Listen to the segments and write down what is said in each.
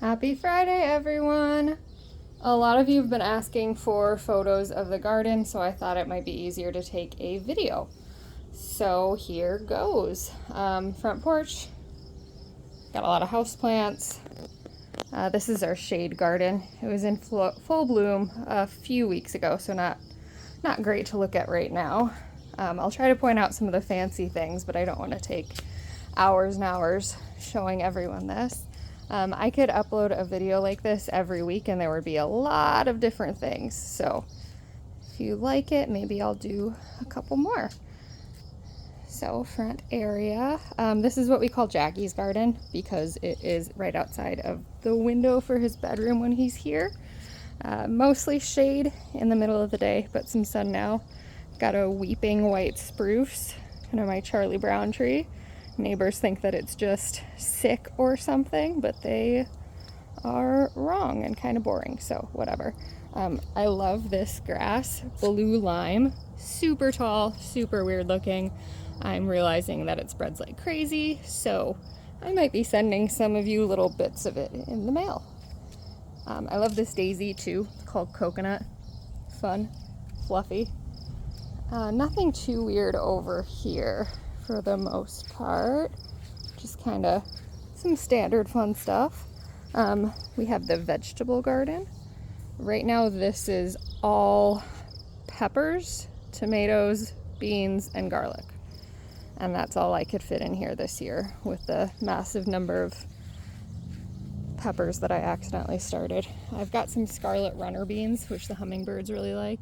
Happy Friday, everyone! A lot of you have been asking for photos of the garden, so I thought it might be easier to take a video. So here goes. Front porch, got a lot of houseplants. This is our shade garden. It was in full bloom a few weeks ago, so not great to look at right now. I'll try to point out some of the fancy things, but I don't want to take hours and hours showing everyone this. I could upload a video like this every week and there would be a lot of different things. So if you like it, maybe I'll do a couple more. So front area, this is what we call Jackie's garden because it is right outside of the window for his bedroom when he's here. Mostly shade in the middle of the day, but some sun now. Got a weeping white spruce, kind of my Charlie Brown tree. Neighbors think that it's just sick or something, but they are wrong and kind of boring, so whatever. I love this grass, blue lime, super tall, super weird looking. I'm realizing that it spreads like crazy, so I might be sending some of you little bits of it in the mail. I love this daisy too, it's called Coconut. Fun, fluffy. Nothing too weird over here for the most part. Just kind of some standard fun stuff. We have the vegetable garden. Right now this is all peppers, tomatoes, beans, and garlic. And that's all I could fit in here this year with the massive number of peppers that I accidentally started. I've got some scarlet runner beans, which the hummingbirds really like.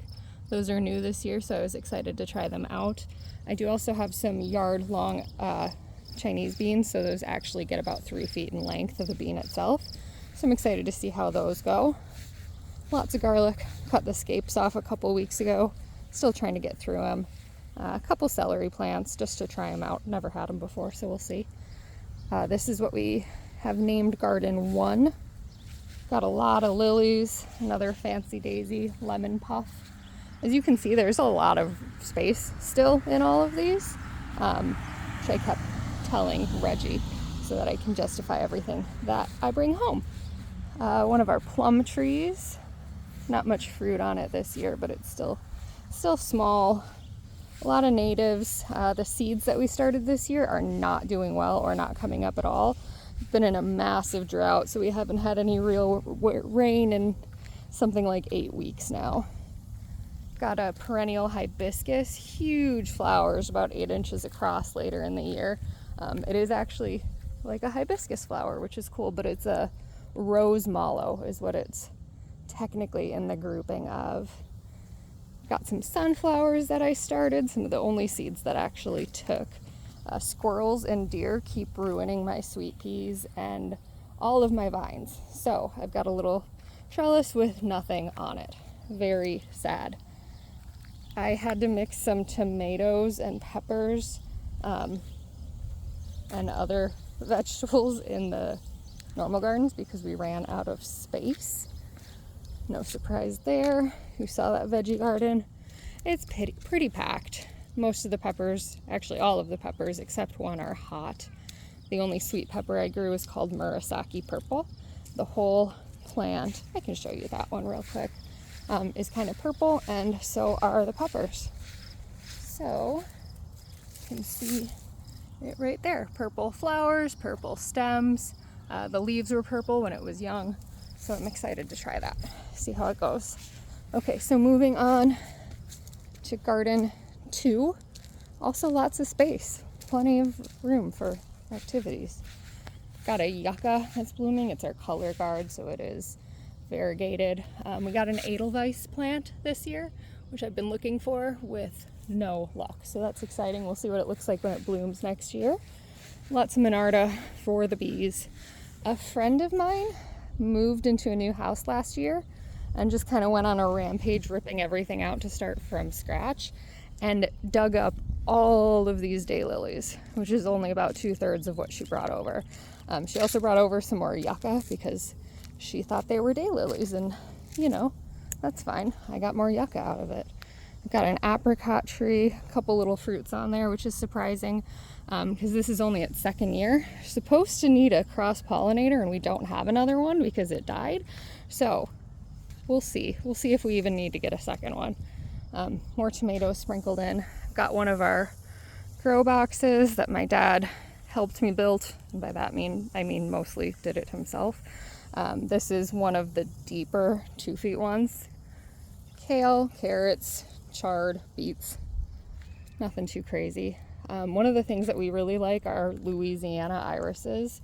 Those are new this year, so I was excited to try them out. I do also have some yard-long Chinese beans, so those actually get about 3 feet in length of the bean itself. So I'm excited to see how those go. Lots of garlic. Cut the scapes off a couple weeks ago. Still trying to get through them. A couple celery plants just to try them out. Never had them before, so we'll see. This is what we have named Garden 1. Got a lot of lilies, another fancy daisy, lemon puff. As you can see, there's a lot of space still in all of these, which I kept telling Reggie so that I can justify everything that I bring home. One of our plum trees, not much fruit on it this year, but it's still small. A lot of natives. The seeds that we started this year are not doing well or not coming up at all. We've been in a massive drought, so we haven't had any real rain in something like 8 weeks now. Got a perennial hibiscus, huge flowers, about 8 inches across later in the year. It is actually like a hibiscus flower, which is cool, but it's a rose mallow is what it's technically in the grouping of. Got some sunflowers that I started, some of the only seeds that actually took. Squirrels and deer keep ruining my sweet peas and all of my vines. So I've got a little trellis with nothing on it. Very sad. I had to mix some tomatoes and peppers and other vegetables in the normal gardens because we ran out of space. No surprise there. Who saw that veggie garden? It's pretty packed. Most of the peppers, actually all of the peppers except one, are hot. The only sweet pepper I grew is called Murasaki Purple. The whole plant, I can show you that one real quick, is kind of purple, and so are the peppers. So you can see it right there. Purple flowers, purple stems. The leaves were purple when it was young, so I'm excited to try that, see how it goes. Okay, so moving on to Garden 2. Also lots of space, plenty of room for activities. Got a yucca that's blooming. It's our color guard, so it is variegated. We got an Edelweiss plant this year, which I've been looking for with no luck. So that's exciting. We'll see what it looks like when it blooms next year. Lots of Monarda for the bees. A friend of mine moved into a new house last year and just kind of went on a rampage ripping everything out to start from scratch and dug up all of these daylilies, which is only about 2/3 of what she brought over. She also brought over some more yucca because she thought they were daylilies, and you know, that's fine. I got more yucca out of it. Got an apricot tree, a couple little fruits on there, which is surprising because this is only its second year. Supposed to need a cross-pollinator, and we don't have another one because it died. So we'll see. We'll see if we even need to get a second one. More tomatoes sprinkled in. Got one of our grow boxes that my dad helped me build, and by that I mean mostly did it himself. This is one of the deeper 2 feet ones. Kale, carrots, chard, beets, nothing too crazy. One of the things that we really like are Louisiana irises.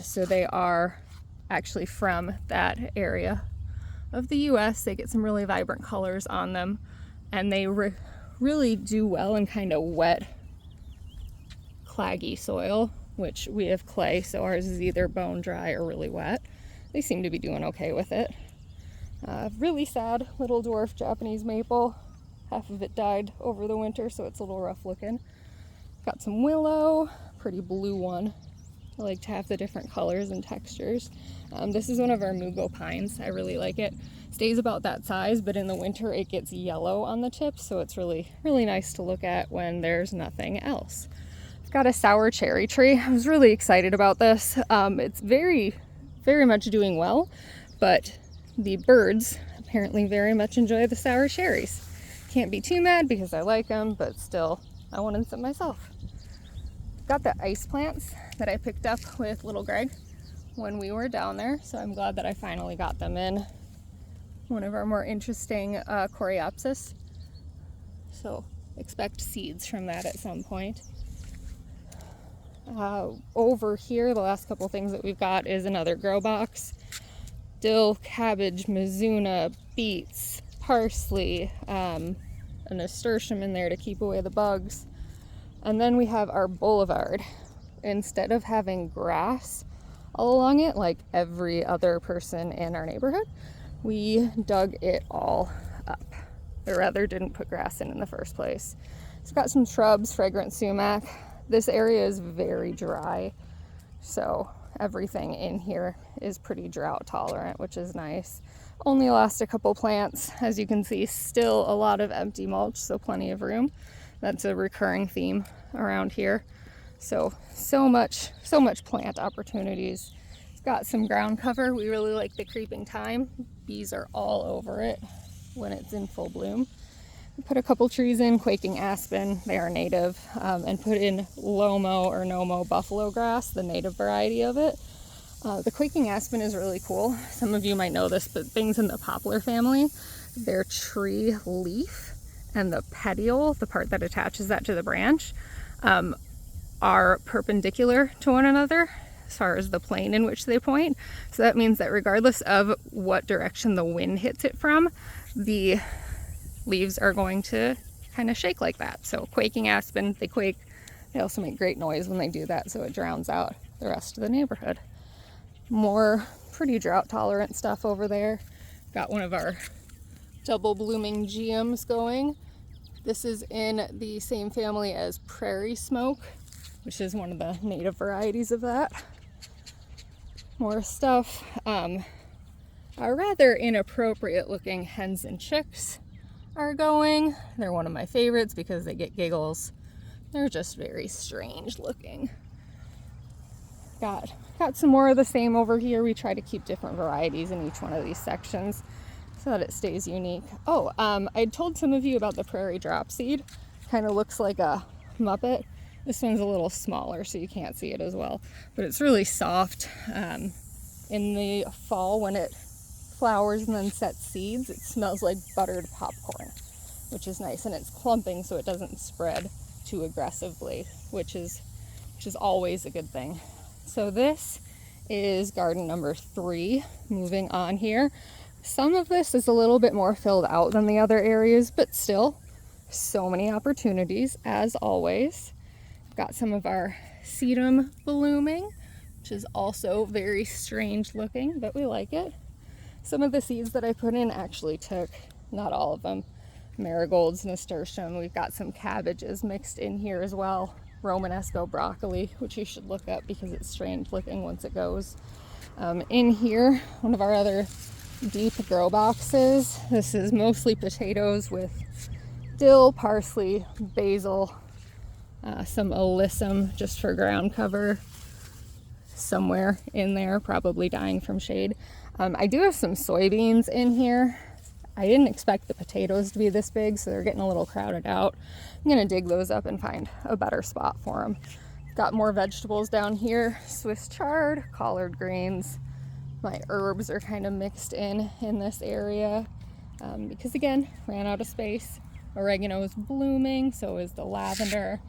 So they are actually from that area of the US. They get some really vibrant colors on them, and they really do well in kind of wet, claggy soil, which we have clay, so ours is either bone dry or really wet. They seem to be doing okay with it. Really sad little dwarf Japanese maple. Half of it died over the winter, so it's a little rough looking. Got some willow, pretty blue one. I like to have the different colors and textures. This is one of our Mugo pines. I really like it. Stays about that size, but in the winter it gets yellow on the tips, so it's really, really nice to look at when there's nothing else. I've got a sour cherry tree. I was really excited about this. It's very, very much doing well, but the birds apparently very much enjoy the sour cherries. Can't be too mad because I like them, but still, I wanted some myself. Got the ice plants that I picked up with little Greg when we were down there, so I'm glad that I finally got them in. One of our more interesting Coreopsis. So expect seeds from that at some point. Over here, the last couple things that we've got is another grow box. Dill, cabbage, mizuna, beets, parsley, a nasturtium in there to keep away the bugs. And then we have our boulevard. Instead of having grass all along it, like every other person in our neighborhood, we dug it all up. Or rather, didn't put grass in the first place. It's got some shrubs, fragrant sumac. This area is very dry, so everything in here is pretty drought tolerant, which is nice. Only lost a couple plants. As you can see, still a lot of empty mulch, so plenty of room. That's a recurring theme around here. So much plant opportunities. It's got some ground cover. We really like the creeping thyme. Bees are all over it when it's in full bloom. We put a couple trees in, quaking aspen, they are native, and put in Lomo or Nomo buffalo grass, the native variety of it. The quaking aspen is really cool. Some of you might know this, but things in the poplar family, their tree leaf and the petiole, the part that attaches that to the branch, are perpendicular to one another as far as the plane in which they point. So that means that regardless of what direction the wind hits it from, the leaves are going to kind of shake like that. So quaking aspen, they quake. They also make great noise when they do that, so it drowns out the rest of the neighborhood. More pretty drought tolerant stuff over there. Got one of our double blooming geums going. This is in the same family as prairie smoke, which is one of the native varieties of that. More stuff. Our rather inappropriate looking hens and chicks are going. They're one of my favorites because they get giggles. They're just very strange looking. Got some more of the same over here. We try to keep different varieties in each one of these sections so that it stays unique. Oh, I told some of you about the prairie drop seed. Kind of looks like a Muppet. This one's a little smaller, so you can't see it as well, but it's really soft. In the fall, when it flowers and then sets seeds, it smells like buttered popcorn, which is nice, and it's clumping so it doesn't spread too aggressively, which is always a good thing. So this is garden number 3. Moving on here, some of this is a little bit more filled out than the other areas, but still so many opportunities as always. Got some of our sedum blooming, which is also very strange looking, but we like it. Some of the seeds that I put in actually took, not all of them, marigolds, nasturtium. We've got some cabbages mixed in here as well. Romanesco broccoli, which you should look up because it's strange looking once it goes. In here, one of our other deep grow boxes. This is mostly potatoes with dill, parsley, basil, some alyssum just for ground cover somewhere in there, probably dying from shade. I do have some soybeans in here. I didn't expect the potatoes to be this big, so they're getting a little crowded out. I'm gonna dig those up and find a better spot for them. Got more vegetables down here, Swiss chard, collard greens. My herbs are kind of mixed in this area because again, ran out of space. Oregano is blooming, so is the lavender.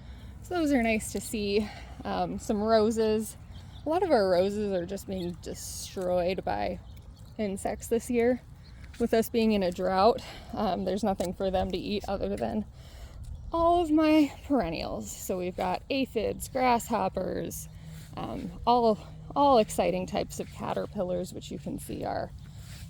So those are nice to see. Some roses. A lot of our roses are just being destroyed by insects this year. With us being in a drought, there's nothing for them to eat other than all of my perennials. So we've got aphids, grasshoppers, all exciting types of caterpillars, which you can see are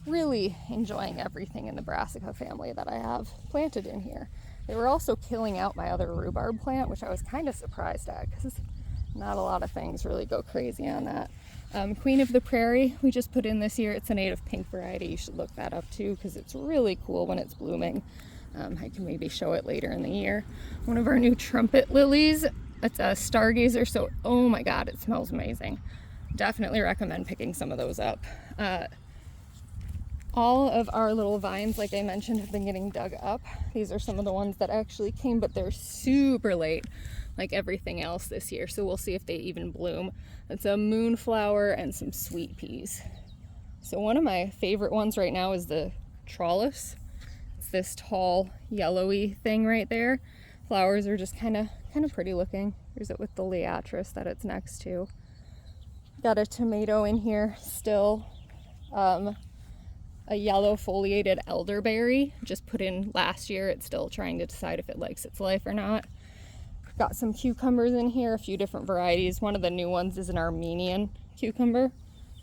really enjoying everything in the brassica family that I have planted in here. They were also killing out my other rhubarb plant, which I was kind of surprised at because not a lot of things really go crazy on that. Queen of the Prairie, we just put in this year. It's a native pink variety. You should look that up too because it's really cool when it's blooming. I can maybe show it later in the year. One of our new trumpet lilies, it's a stargazer, so oh my god, it smells amazing. Definitely recommend picking some of those up. All of our little vines, like I mentioned, have been getting dug up. These are some of the ones that actually came, but they're super late, like everything else this year, so we'll see if they even bloom. It's a moonflower and some sweet peas. So one of my favorite ones right now is the trollis. It's this tall yellowy thing right there. Flowers are just kind of pretty looking. There's it with the liatris that it's next to. Got a tomato in here still. A yellow foliated elderberry, just put in last year. It's still trying to decide if it likes its life or not. Got some cucumbers in here, a few different varieties. One of the new ones is an Armenian cucumber.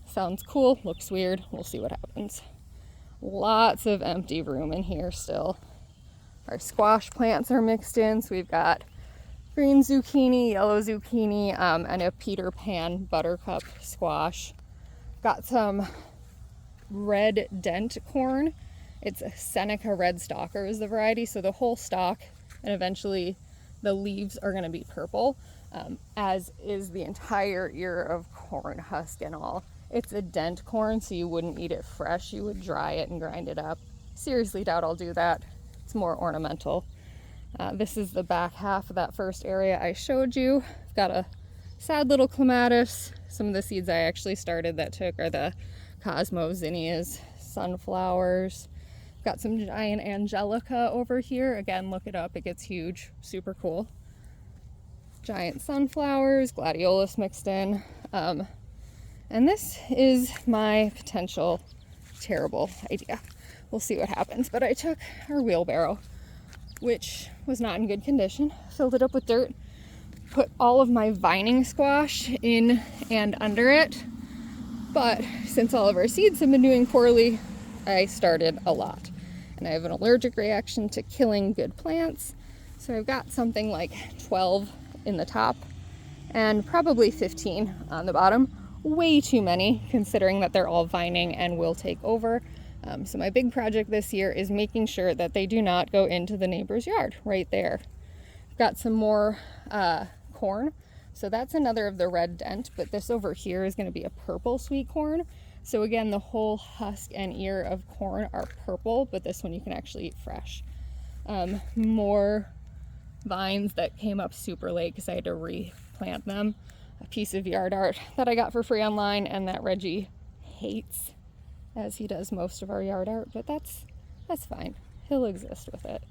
Sounds cool, looks weird. We'll see what happens. Lots of empty room in here still. Our squash plants are mixed in, so we've got green zucchini, yellow zucchini, and a Peter Pan buttercup squash. Got some red dent corn. It's a Seneca red stalker is the variety, so the whole stalk and eventually the leaves are going to be purple, as is the entire ear of corn, husk and all. It's a dent corn, so you wouldn't eat it fresh. You would dry it and grind it up. Seriously doubt I'll do that. It's more ornamental. This is the back half of that first area I showed you. I've got a sad little clematis. Some of the seeds I actually started that took are the Cosmo zinnias, sunflowers. Got some giant angelica over here. Again, look it up, it gets huge, super cool. Giant sunflowers, gladiolus mixed in. And this is my potential terrible idea. We'll see what happens. But I took our wheelbarrow, which was not in good condition, filled it up with dirt, put all of my vining squash in and under it. But since all of our seeds have been doing poorly, I started a lot. And I have an allergic reaction to killing good plants. So I've got something like 12 in the top and probably 15 on the bottom. Way too many considering that they're all vining and will take over. So my big project this year is making sure that they do not go into the neighbor's yard right there. I've got some more corn. So that's another of the red dent, but this over here is going to be a purple sweet corn. So again, the whole husk and ear of corn are purple, but this one you can actually eat fresh. More vines that came up super late because I had to replant them. A piece of yard art that I got for free online and that Reggie hates, as he does most of our yard art, but that's fine. He'll exist with it.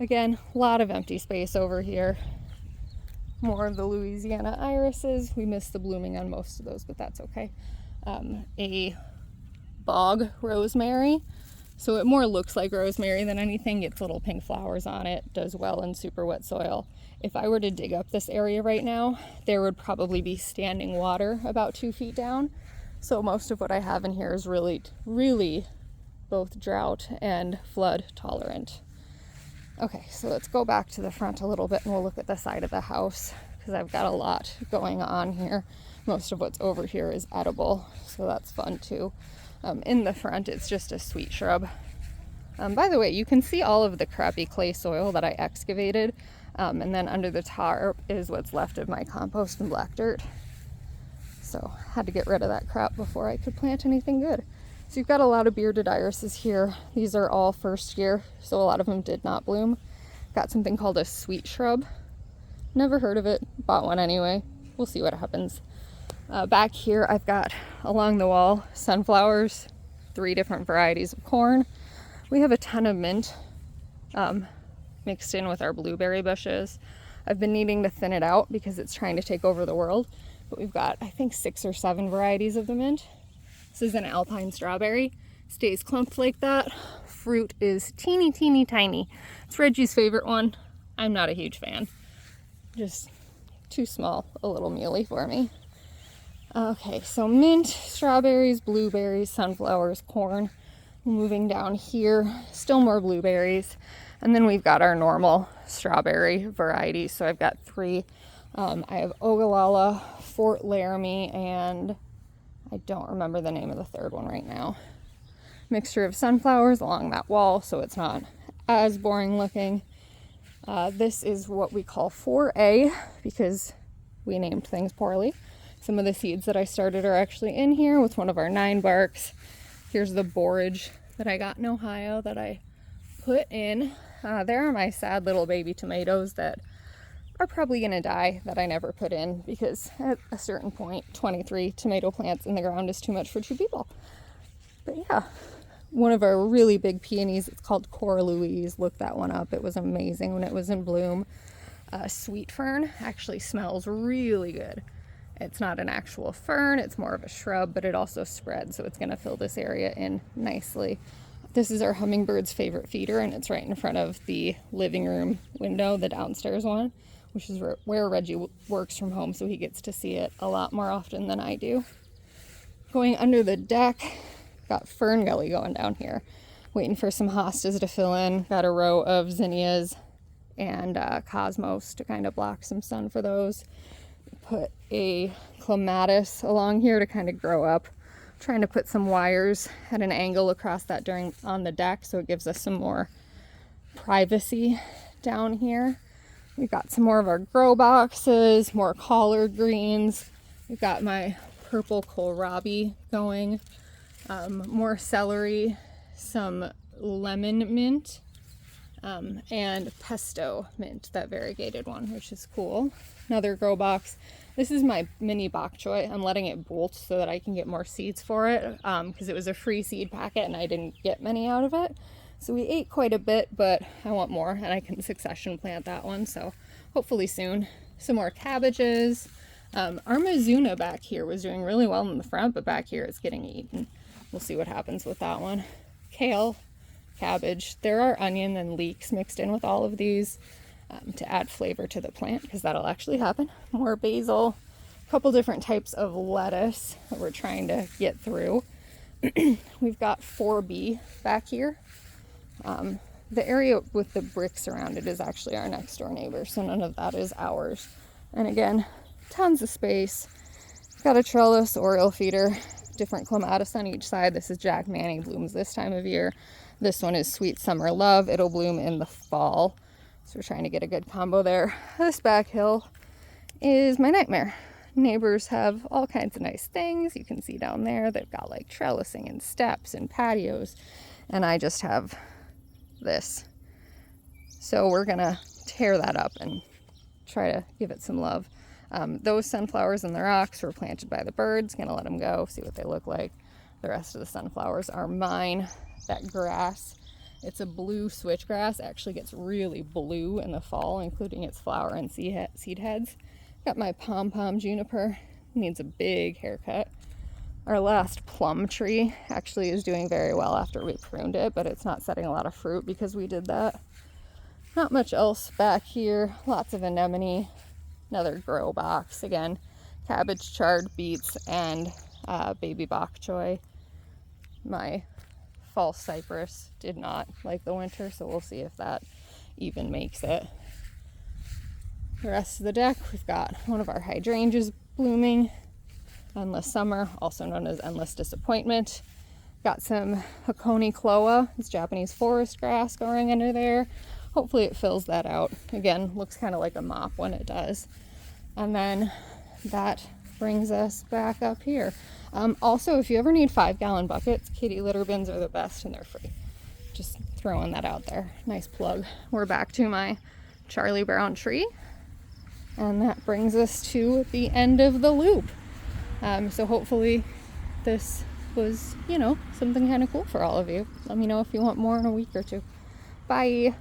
Again, a lot of empty space over here. More of the Louisiana irises. We missed the blooming on most of those, but that's okay. A bog rosemary. So it more looks like rosemary than anything. Gets little pink flowers on it. Does well in super wet soil. If I were to dig up this area right now, there would probably be standing water about 2 feet down. So most of what I have in here is really both drought and flood tolerant. Okay, so let's go back to the front a little bit and we'll look at the side of the house because I've got a lot going on here. Most of what's over here is edible, so that's fun too. In the front, it's just a sweet shrub. By the way, you can see all of the crappy clay soil that I excavated, and then under the tarp is what's left of my compost and black dirt. So had to get rid of that crap before I could plant anything good. So you've got a lot of bearded irises here. These are all first year, so a lot of them did not bloom. Got something called a sweet shrub. Never heard of it, bought one anyway. We'll see what happens. Back here I've got along the wall sunflowers, 3 different varieties of corn. We have a ton of mint mixed in with our blueberry bushes. I've been needing to thin it out because it's trying to take over the world, but we've got I think 6 or 7 varieties of the mint. This is an alpine strawberry, stays clumped like that. Fruit is teeny tiny. It's Reggie's favorite one. I'm not a huge fan, just too small, a little muley for me. Okay, so mint, strawberries, blueberries, sunflowers, corn. Moving down here, still more blueberries. And then we've got our normal strawberry varieties. So I've got 3. I have Ogallala, Fort Laramie, and I don't remember the name of the third one right now. Mixture of sunflowers along that wall, so it's not as boring looking. This is what we call 4A because we named things poorly. Some of the seeds that I started are actually in here with one of our 9 barks. Here's the borage that I got in Ohio that I put in. There are my sad little baby tomatoes that are probably going to die that I never put in because at a certain point, 23 tomato plants in the ground is too much for 2 people. But yeah, one of our really big peonies, it's called Cora Louise. Look that one up. It was amazing when it was in bloom. Sweet fern actually smells really good. It's not an actual fern, it's more of a shrub, but it also spreads, so it's going to fill this area in nicely. This is our hummingbird's favorite feeder, and it's right in front of the living room window, the downstairs one, which is where Reggie works from home, so he gets to see it a lot more often than I do. Going under the deck, got fern gully going down here. Waiting for some hostas to fill in. Got a row of zinnias and cosmos to kind of block some sun for those. Put a clematis along here to kind of grow up. Trying to put some wires at an angle across that on the deck so it gives us some more privacy down here. We've got some more of our grow boxes, more collard greens. We've got my purple kohlrabi going, more celery, some lemon mint, and pesto mint, that variegated one, which is cool. Another grow box. This is my mini bok choy. I'm letting it bolt so that I can get more seeds for it because it was a free seed packet and I didn't get many out of it. So we ate quite a bit, but I want more and I can succession plant that one. So hopefully soon. Some more cabbages. Our Mizuna back here was doing really well in the front, but back here it's getting eaten. We'll see what happens with that one. Kale, cabbage. There are onion and leeks mixed in with all of these. To add flavor to the plant because that'll actually happen. More basil, a couple different types of lettuce that we're trying to get through. We've got 4B back here. The area with the bricks around it is actually our next door neighbor, so none of that is ours. And again, tons of space. Got a trellis oriole feeder, different clematis on each side. This is Jack Manny, blooms this time of year. This one is Sweet Summer Love. It'll bloom in the fall. So we're trying to get a good combo there. This back hill is my nightmare. Neighbors have all kinds of nice things. You can see down there they've got like trellising and steps and patios. And I just have this. So we're gonna tear that up and try to give it some love. Those sunflowers in the rocks were planted by the birds. Gonna let them go, see what they look like. The rest of the sunflowers are mine. That grass, it's a blue switchgrass, actually gets really blue in the fall, including its flower and seed heads. Got my pom-pom juniper, needs a big haircut. Our last plum tree actually is doing very well after we pruned it, but it's not setting a lot of fruit because we did that. Not much else back here, lots of anemone, another grow box. Again, cabbage, chard, beets, and baby bok choy. My false cypress did not like the winter, so we'll see if that even makes it. The rest of the deck, we've got one of our hydrangeas blooming, Endless Summer, also known as Endless Disappointment. Got some Hakone Cloa, it's Japanese forest grass growing under there. Hopefully it fills that out. Again, looks kind of like a mop when it does. And then that brings us back up here. Also, if you ever need 5-gallon buckets, kitty litter bins are the best and they're free. Just throwing that out there. Nice plug. We're back to my Charlie Brown tree. And that brings us to the end of the loop. So hopefully this was, something kind of cool for all of you. Let me know if you want more in a week or two. Bye.